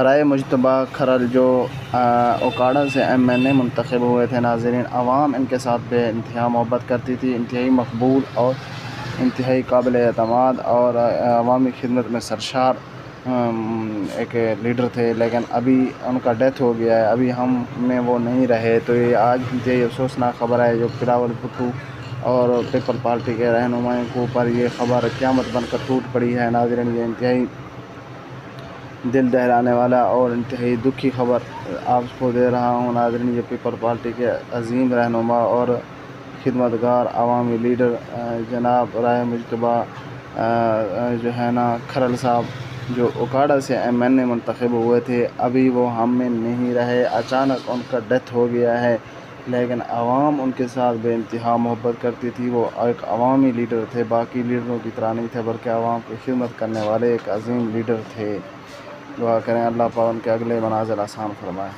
رائے مجتبیٰ کھرل جو اوکاڑا سے MNA منتخب ہوئے تھے، ناظرین، عوام ان کے ساتھ بے انتہا محبت کرتی تھی، انتہائی مقبول اور انتہائی قابل اعتماد اور عوامی خدمت میں سرشار ایک لیڈر تھے، لیکن ابھی ان کا ڈیتھ ہو گیا ہے، ابھی ہم میں وہ نہیں رہے۔ تو یہ آج انتہائی افسوسناک خبر ہے جو بلاول بھٹو اور پیپل پارٹی کے رہنماؤں کے اوپر یہ خبر قیامت بن کر ٹوٹ پڑی ہے۔ ناظرین، یہ انتہائی دل دہلانے والا اور انتہائی دکھی خبر آپ کو دے رہا ہوں۔ ناظرین، یہ پیپل پارٹی کے عظیم رہنما اور خدمتگار عوامی لیڈر جناب رائے مجتبیٰ جو ہے نا کھرل صاحب، جو اوکاڑا سے MNA منتخب ہوئے تھے، ابھی وہ ہم میں نہیں رہے، اچانک ان کا ڈیتھ ہو گیا ہے، لیکن عوام ان کے ساتھ بے انتہا محبت کرتی تھی۔ وہ ایک عوامی لیڈر تھے، باقی لیڈروں کی طرح نہیں تھے، بلکہ عوام کی خدمت کرنے والے ایک عظیم لیڈر تھے۔ دعا کریں اللہ پاک ان کے اگلے منازل آسان فرمائے۔